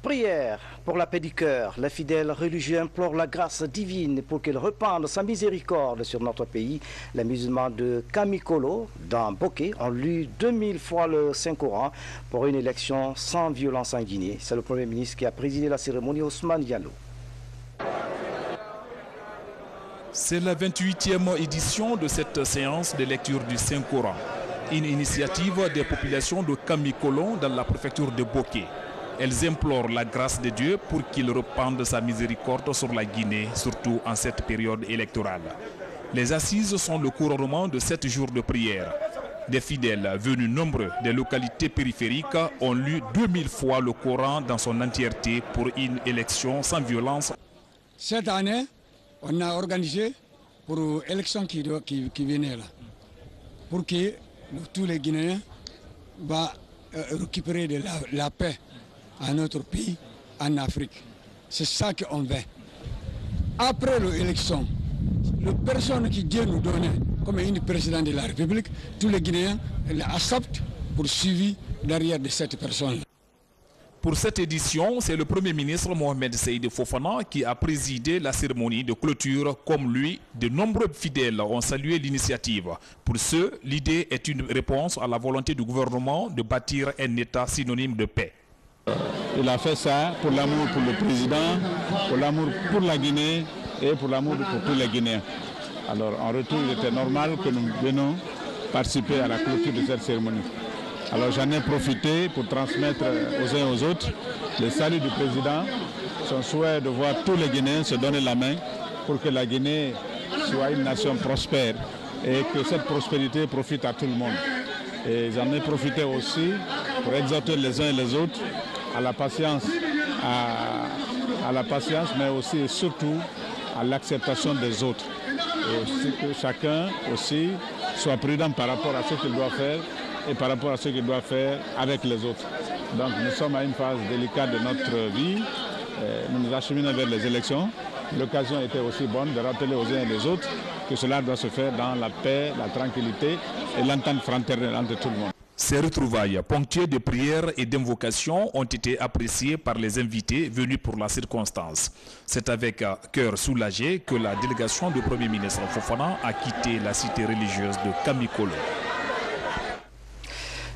Prière pour la paix du cœur. Les fidèles religieux implorent la grâce divine pour qu'elle repende sa miséricorde sur notre pays. Les musulmans de Kamikolo, dans Boké, ont lu 2000 fois le Saint-Coran pour une élection sans violence en Guinée. C'est le Premier ministre qui a présidé la cérémonie, Ousmane Diallo. C'est la 28e édition de cette séance de lecture du Saint-Coran. Une initiative des populations de Kamikolo dans la préfecture de Boké. Elles implorent la grâce de Dieu pour qu'il repende sa miséricorde sur la Guinée, surtout en cette période électorale. Les assises sont le couronnement de 7 jours de prière. Des fidèles venus nombreux des localités périphériques ont lu 2000 fois le Coran dans son entièreté pour une élection sans violence. Cette année, on a organisé pour l'élection qui venait là, pour que tous les Guinéens vont récupérer de la paix à notre pays, en Afrique. C'est ça qu'on veut. Après l'élection, la personne qui Dieu nous donne comme une présidente de la République, tous les Guinéens l'acceptent pour suivre derrière de cette personne. Pour cette édition, c'est le Premier ministre Mohamed Seïd Fofana qui a présidé la cérémonie de clôture. Comme lui, de nombreux fidèles ont salué l'initiative. Pour ceux, l'idée est une réponse à la volonté du gouvernement de bâtir un État synonyme de paix. Il a fait ça pour l'amour pour le président, pour l'amour pour la Guinée et pour l'amour pour tous les Guinéens. Alors en retour, il était normal que nous venions participer à la clôture de cette cérémonie. Alors j'en ai profité pour transmettre aux uns et aux autres le salut du président, son souhait de voir tous les Guinéens se donner la main pour que la Guinée soit une nation prospère et que cette prospérité profite à tout le monde. Et j'en ai profité aussi pour exhorter les uns et les autres à la patience, mais aussi et surtout à l'acceptation des autres. Et aussi que chacun aussi soit prudent par rapport à ce qu'il doit faire et par rapport à ce qu'il doit faire avec les autres. Donc nous sommes à une phase délicate de notre vie. Nous nous acheminons vers les élections. L'occasion était aussi bonne de rappeler aux uns et les autres que cela doit se faire dans la paix, la tranquillité et l'entente fraternelle entre tout le monde. Ces retrouvailles ponctuées de prières et d'invocations ont été appréciées par les invités venus pour la circonstance. C'est avec cœur soulagé que la délégation du Premier ministre Fofana a quitté la cité religieuse de Kamikolo.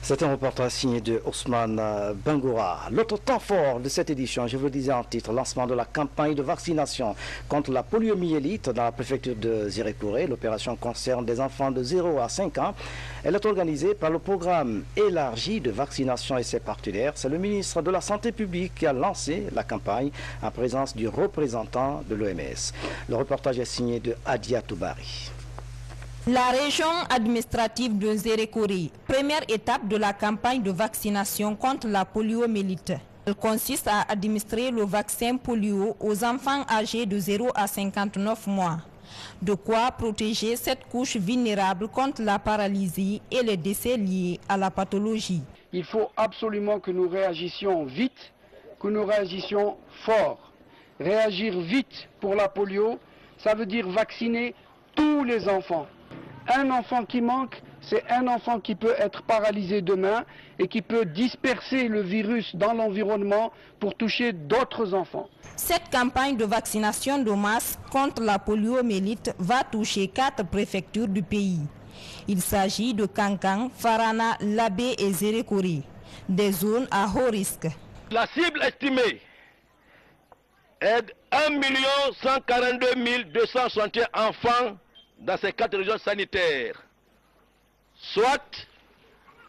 C'est un reportage signé de Ousmane Bangoura. L'autre temps fort de cette édition, je vous le disais en titre, lancement de la campagne de vaccination contre la poliomyélite dans la préfecture de Zirékouré. L'opération concerne des enfants de 0 à 5 ans. Elle est organisée par le programme élargi de vaccination et ses partenaires. C'est le ministre de la Santé publique qui a lancé la campagne en présence du représentant de l'OMS. Le reportage est signé de Adia Toubari. La région administrative de Zirékouré, première étape de la campagne de vaccination contre la poliomyélite. Elle consiste à administrer le vaccin polio aux enfants âgés de 0 à 59 mois. De quoi protéger cette couche vulnérable contre la paralysie et les décès liés à la pathologie. Il faut absolument que nous réagissions vite, que nous réagissions fort. Réagir vite pour la polio, ça veut dire vacciner tous les enfants. Un enfant qui manque, c'est un enfant qui peut être paralysé demain et qui peut disperser le virus dans l'environnement pour toucher d'autres enfants. Cette campagne de vaccination de masse contre la poliomyélite va toucher 4 préfectures du pays. Il s'agit de Kankan, Farana, Labé et Zirékouré, des zones à haut risque. La cible estimée est de 1 142 261 enfants dans ces 4 régions sanitaires, soit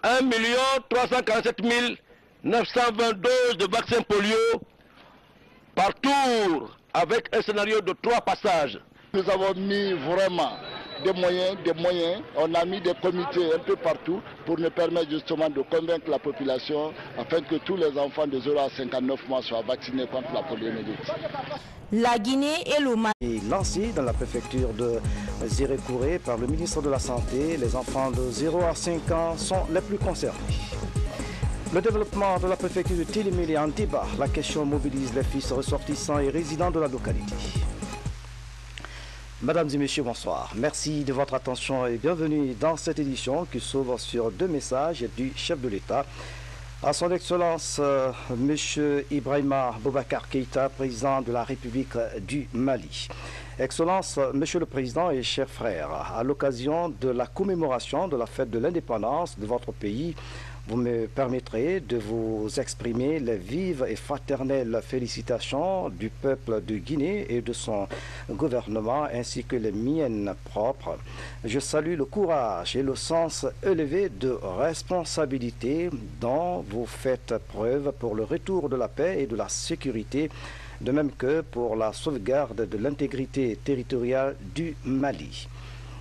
1 347 920 doses de vaccins polio par tour, avec un scénario de 3 passages. Nous avons mis vraiment des moyens, on a mis des comités un peu partout pour nous permettre justement de convaincre la population afin que tous les enfants de 0 à 59 mois soient vaccinés contre la poliomyélite. La Guinée et le Mali. Lancé dans la préfecture de Zirékouré par le ministre de la Santé, les enfants de 0 à 5 ans sont les plus concernés. Le développement de la préfecture de Télémé est en débat. La question mobilise les fils ressortissants et résidents de la localité. Mesdames et messieurs, bonsoir. Merci de votre attention et bienvenue dans cette édition qui s'ouvre sur deux messages du chef de l'État. À son Excellence, M. Ibrahima Boubacar Keïta, président de la République du Mali. Excellence, Monsieur le Président et chers frères, à l'occasion de la commémoration de la fête de l'indépendance de votre pays, vous me permettrez de vous exprimer les vives et fraternelles félicitations du peuple de Guinée et de son gouvernement, ainsi que les miennes propres. Je salue le courage et le sens élevé de responsabilité dont vous faites preuve pour le retour de la paix et de la sécurité, de même que pour la sauvegarde de l'intégrité territoriale du Mali.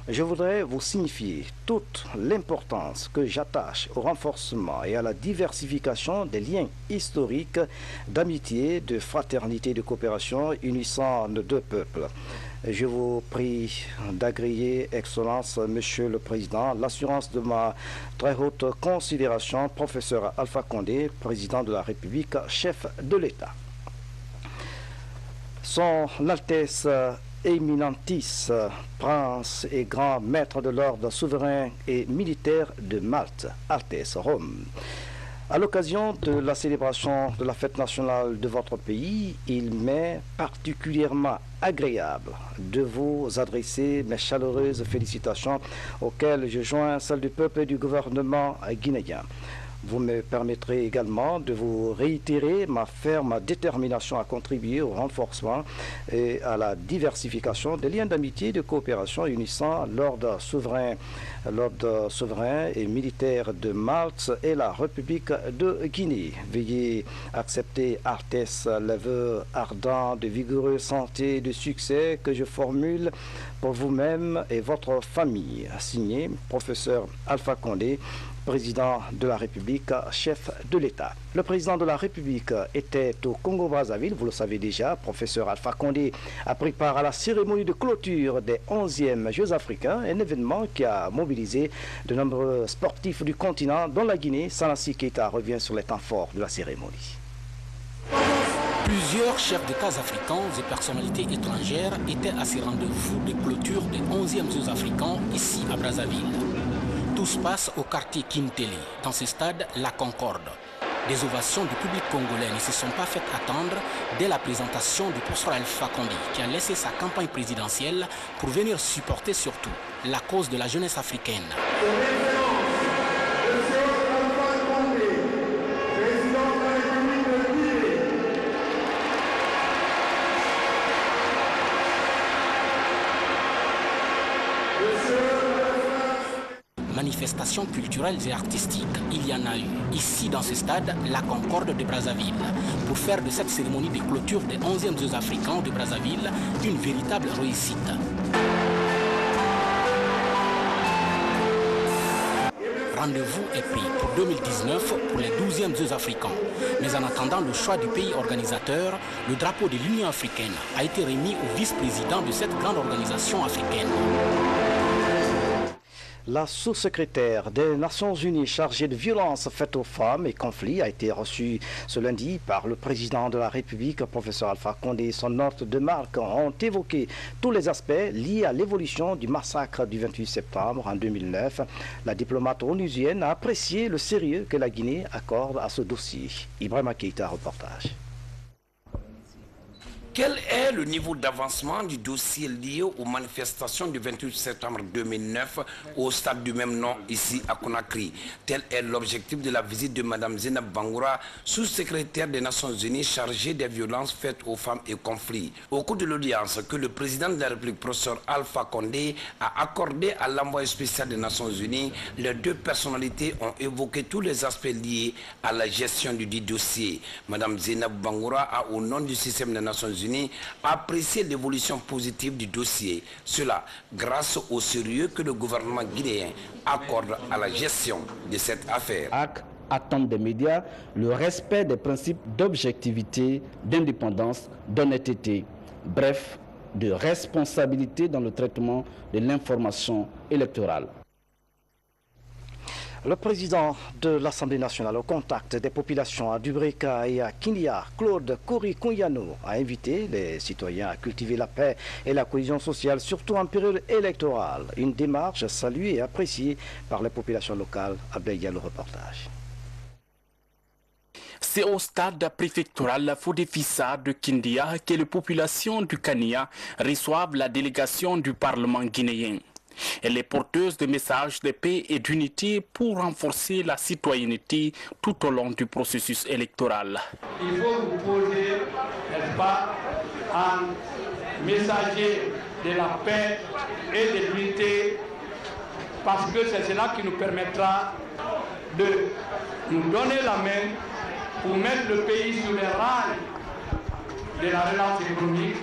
Je voudrais vous signifier toute l'importance que j'attache au renforcement et à la diversification des liens historiques d'amitié, de fraternité et de coopération unissant nos deux peuples. Je vous prie d'agréer, Excellence, Monsieur le Président, l'assurance de ma très haute considération, professeur Alpha Condé, Président de la République, chef de l'État. Son Altesse Éminentis, prince et grand maître de l'ordre souverain et militaire de Malte, Altesse Rome. À l'occasion de la célébration de la fête nationale de votre pays, il m'est particulièrement agréable de vous adresser mes chaleureuses félicitations auxquelles je joins celles du peuple et du gouvernement guinéen. Vous me permettrez également de vous réitérer ma ferme détermination à contribuer au renforcement et à la diversification des liens d'amitié et de coopération unissant l'ordre souverain et militaire de Malte et la République de Guinée. Veuillez accepter, Altesse, les vœux ardents de vigoureuse santé et de succès que je formule pour vous-même et votre famille. Signé, professeur Alpha Condé, Président de la République, chef de l'État. Le président de la République était au Congo-Brazzaville, vous le savez déjà. Professeur Alpha Condé a pris part à la cérémonie de clôture des 11e Jeux africains, un événement qui a mobilisé de nombreux sportifs du continent, dont la Guinée. Salassi Keïta revient sur les temps forts de la cérémonie. Plusieurs chefs d'État africains et personnalités étrangères étaient à ces rendez-vous de clôture des 11e Jeux africains ici à Brazzaville. Tout se passe au quartier Kintélé, dans ce stade La Concorde. Des ovations du public congolais ne se sont pas faites attendre dès la présentation du professeur Alpha Condé, qui a laissé sa campagne présidentielle pour venir supporter surtout la cause de la jeunesse africaine. Manifestations culturelles et artistiques, il y en a eu ici dans ce stade, la Concorde de Brazzaville, pour faire de cette cérémonie de clôture des 11e Jeux africains de Brazzaville une véritable réussite. Rendez-vous est pris pour 2019 pour les 12e Jeux africains. Mais en attendant le choix du pays organisateur, le drapeau de l'Union africaine a été remis au vice-président de cette grande organisation africaine. La sous-secrétaire des Nations Unies chargée de violences faites aux femmes et conflits a été reçue ce lundi par le président de la République, professeur Alpha Condé, et son hôte de marque ont évoqué tous les aspects liés à l'évolution du massacre du 28 septembre en 2009. La diplomate onusienne a apprécié le sérieux que la Guinée accorde à ce dossier. Ibrahima Keïta, reportage. Quel est le niveau d'avancement du dossier lié aux manifestations du 28 septembre 2009 au stade du même nom ici à Conakry? Tel est l'objectif de la visite de Mme Zainab Bangoura, sous-secrétaire des Nations Unies chargée des violences faites aux femmes et conflits. Au cours de l'audience que le président de la République, professeur Alpha Condé, a accordé à l'envoyé spécial des Nations Unies, les deux personnalités ont évoqué tous les aspects liés à la gestion du dit dossier. Mme Zainab Bangoura a, au nom du système des Nations Unies, apprécier l'évolution positive du dossier. Cela grâce au sérieux que le gouvernement guinéen accorde à la gestion de cette affaire. Attente des médias, le respect des principes d'objectivité, d'indépendance, d'honnêteté, bref, de responsabilité dans le traitement de l'information électorale. Le président de l'Assemblée nationale au contact des populations à Dubrika et à Kindia, Claude Kori-Kounyano, a invité les citoyens à cultiver la paix et la cohésion sociale, surtout en période électorale. Une démarche saluée et appréciée par les populations locales. Abdeya, le reportage. C'est au stade préfectoral Fodefissa de Kindia que les populations du Kania reçoivent la délégation du Parlement guinéen. Elle est porteuse de messages de paix et d'unité pour renforcer la citoyenneté tout au long du processus électoral. Il faut vous poser, n'est-ce pas, un messager de la paix et de l'unité, parce que c'est cela qui nous permettra de nous donner la main pour mettre le pays sur les rails de la relance économique,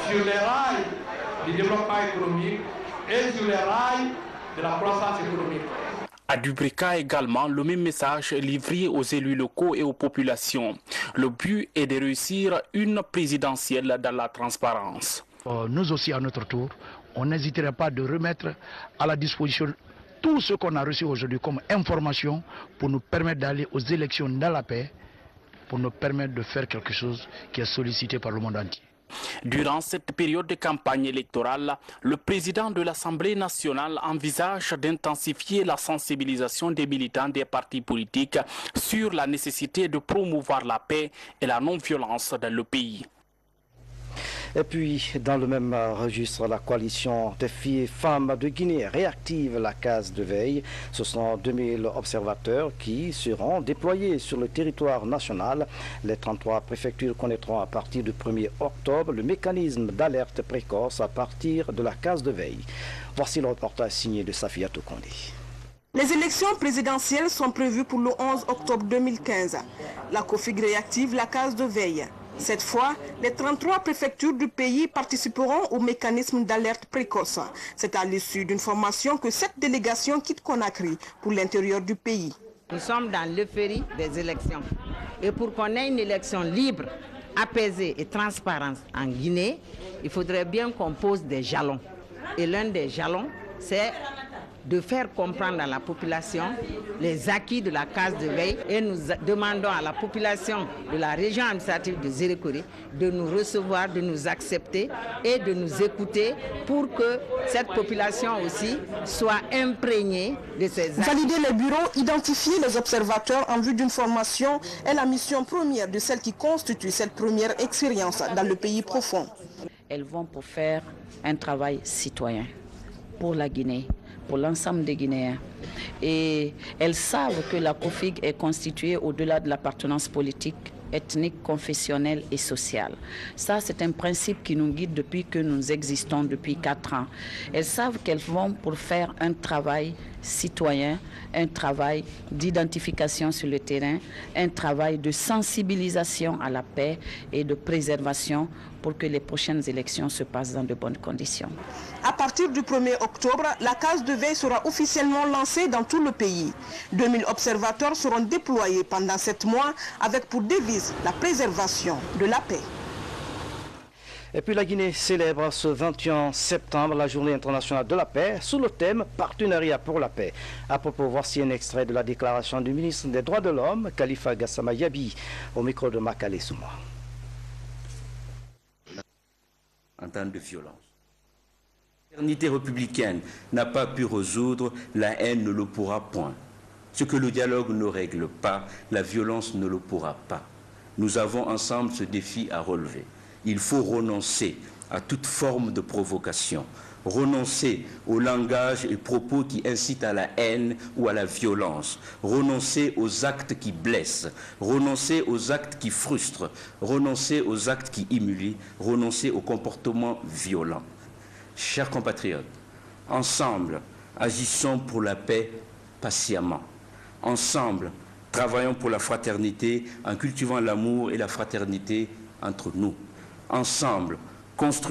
sur les rails du développement économique et sur les rails de la croissance économique. À Dubrika également, le même message est livré aux élus locaux et aux populations. Le but est de réussir une présidentielle dans la transparence. Nous aussi, à notre tour, on n'hésiterait pas de remettre à la disposition tout ce qu'on a reçu aujourd'hui comme information pour nous permettre d'aller aux élections dans la paix, pour nous permettre de faire quelque chose qui est sollicité par le monde entier. Durant cette période de campagne électorale, le président de l'Assemblée nationale envisage d'intensifier la sensibilisation des militants des partis politiques sur la nécessité de promouvoir la paix et la non-violence dans le pays. Et puis, dans le même registre, la coalition des filles et femmes de Guinée réactive la case de veille. Ce sont 2000 observateurs qui seront déployés sur le territoire national. Les 33 préfectures connaîtront à partir du 1er octobre le mécanisme d'alerte précoce à partir de la case de veille. Voici le reportage signé de Safia Tokondé. Les élections présidentielles sont prévues pour le 11 octobre 2015. La COFIG réactive la case de veille. Cette fois, les 33 préfectures du pays participeront au mécanisme d'alerte précoce. C'est à l'issue d'une formation que cette délégation quitte Conakry pour l'intérieur du pays. Nous sommes dans l'euphorie des élections. Et pour qu'on ait une élection libre, apaisée et transparente en Guinée, il faudrait bien qu'on pose des jalons. Et l'un des jalons, c'est de faire comprendre à la population les acquis de la case de veille, et nous demandons à la population de la région administrative de Zérékoré de nous recevoir, de nous accepter et de nous écouter pour que cette population aussi soit imprégnée de ces acquis. Valider les bureaux, identifier les observateurs en vue d'une formation est la mission première de celle qui constitue cette première expérience dans le pays profond. Elles vont pour faire un travail citoyen pour la Guinée, pour l'ensemble des Guinéens. Et elles savent que la COFIG est constituée au-delà de l'appartenance politique, ethnique, confessionnelle et sociale. Ça, c'est un principe qui nous guide depuis que nous existons, depuis 4 ans. Elles savent qu'elles vont pour faire un travail citoyen, un travail d'identification sur le terrain, un travail de sensibilisation à la paix et de préservation pour que les prochaines élections se passent dans de bonnes conditions. À partir du 1er octobre, la case de veille sera officiellement lancée dans tout le pays. 2000 observateurs seront déployés pendant 7 mois avec pour devise la préservation de la paix. Et puis la Guinée célèbre ce 21 septembre la journée internationale de la paix sous le thème « Partenariat pour la paix ». À propos, voici un extrait de la déclaration du ministre des Droits de l'Homme, Khalifa Gassama Yabi, au micro de Makale Souma. En temps de violence. La fraternité républicaine n'a pas pu résoudre, la haine ne le pourra point. Ce que le dialogue ne règle pas, la violence ne le pourra pas. Nous avons ensemble ce défi à relever. Il faut renoncer à toute forme de provocation, renoncer au langage et propos qui incitent à la haine ou à la violence, renoncer aux actes qui blessent, renoncer aux actes qui frustrent, renoncer aux actes qui humilient, renoncer aux comportements violents. Chers compatriotes, ensemble, agissons pour la paix patiemment. Ensemble, travaillons pour la fraternité en cultivant l'amour et la fraternité entre nous. Ensemble, construisons